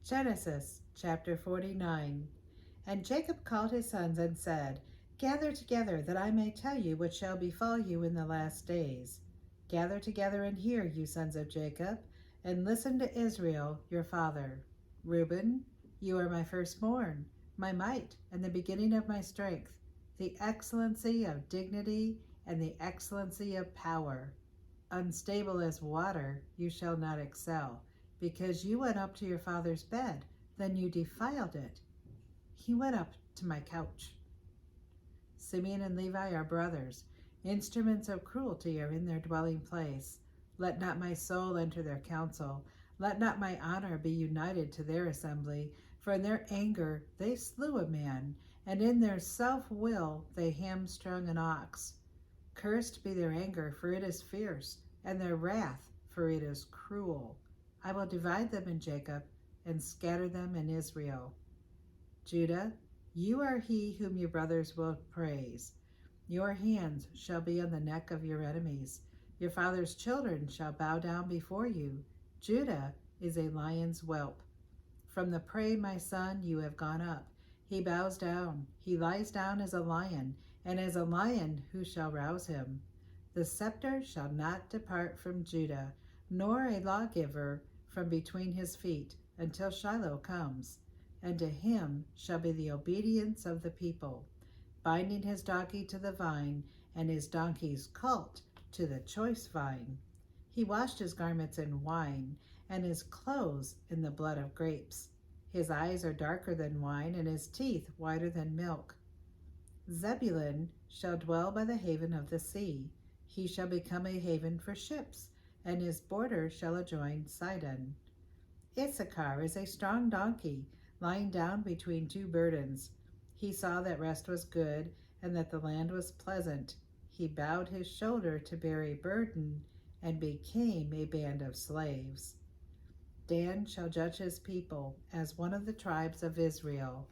Genesis chapter 49. And Jacob called his sons and said, Gather together, that I may tell you what shall befall you in the last days. Gather together and hear, you sons of Jacob, and listen to Israel your father. Reuben, you are my firstborn, my might, and the beginning of my strength, the excellency of dignity and the excellency of power. Unstable as water, you shall not excel, because you went up to your father's bed, then you defiled it. He went up to my couch. Simeon and Levi are brothers. Instruments of cruelty are in their dwelling place. Let not my soul enter their council. Let not my honor be united to their assembly. For in their anger they slew a man, and in their self-will they hamstrung an ox. Cursed be their anger, for it is fierce, and their wrath, for it is cruel. I will divide them in Jacob, and scatter them in Israel. Judah, you are he whom your brothers will praise. Your hands shall be on the neck of your enemies. Your father's children shall bow down before you. Judah is a lion's whelp. From the prey, my son, you have gone up. He bows down. He lies down as a lion, and as a lion who shall rouse him? The scepter shall not depart from Judah, nor a lawgiver from between his feet, until Shiloh comes. And to him shall be the obedience of the people, binding his donkey to the vine, and his donkey's colt to the choice vine. He washed his garments in wine, and his clothes in the blood of grapes. His eyes are darker than wine, and his teeth whiter than milk. Zebulun shall dwell by the haven of the sea. He shall become a haven for ships, and his border shall adjoin Sidon. Issachar is a strong donkey, lying down between two burdens. He saw that rest was good, and that the land was pleasant. He bowed his shoulder to bear a burden, and became a band of slaves. Dan shall judge his people as one of the tribes of Israel.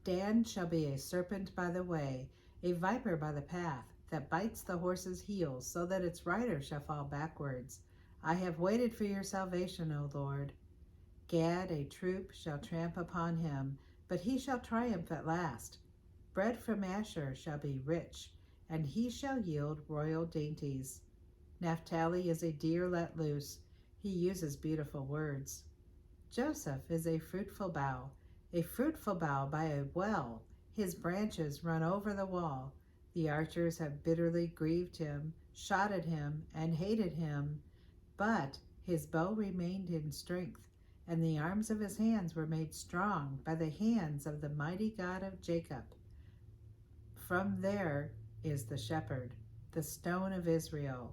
Dan shall be a serpent by the way, a viper by the path, that bites the horse's heels, so that its rider shall fall backwards. I have waited for your salvation, O Lord. Gad, a troop, shall tramp upon him, but he shall triumph at last. Bread from Asher shall be rich, and he shall yield royal dainties. Naphtali is a deer let loose. He uses beautiful words. Joseph is a fruitful bough by a well. His branches run over the wall. The archers have bitterly grieved him, shot at him, and hated him. But his bow remained in strength, and the arms of his hands were made strong by the hands of the mighty God of Jacob. From there is the shepherd, the stone of Israel.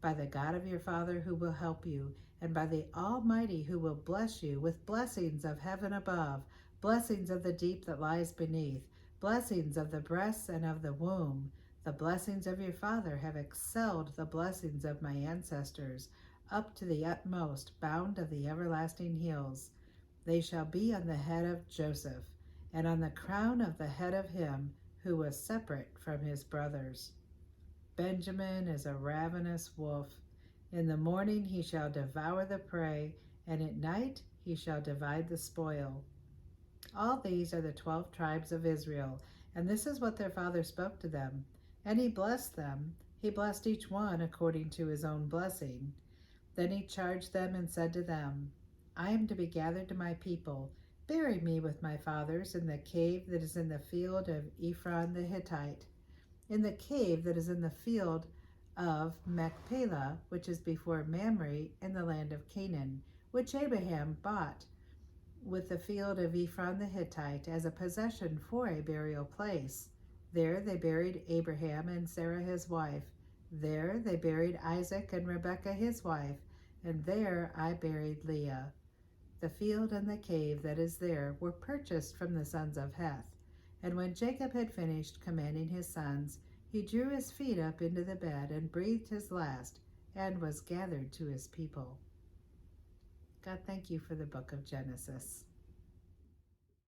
By the God of your father who will help you, and by the Almighty who will bless you with blessings of heaven above, blessings of the deep that lies beneath, blessings of the breasts and of the womb. The blessings of your father have excelled the blessings of my ancestors, up to the utmost bound of the everlasting hills. They shall be on the head of Joseph, and on the crown of the head of him who was separate from his brothers. Benjamin is a ravenous wolf. In the morning he shall devour the prey, and at night he shall divide the spoil. All these are the 12 tribes of Israel, and this is what their father spoke to them. And he blessed them. He blessed each one according to his own blessing. Then he charged them and said to them, I am to be gathered to my people. Bury me with my fathers in the cave that is in the field of Ephron the Hittite, in the cave that is in the field of Machpelah, which is before Mamre, in the land of Canaan, which Abraham bought with the field of Ephron the Hittite as a possession for a burial place. There they buried Abraham and Sarah his wife. There they buried Isaac and Rebekah his wife, and there I buried Leah. The field and the cave that is there were purchased from the sons of Heth. And when Jacob had finished commanding his sons, he drew his feet up into the bed and breathed his last, and was gathered to his people. God, thank you for the book of Genesis.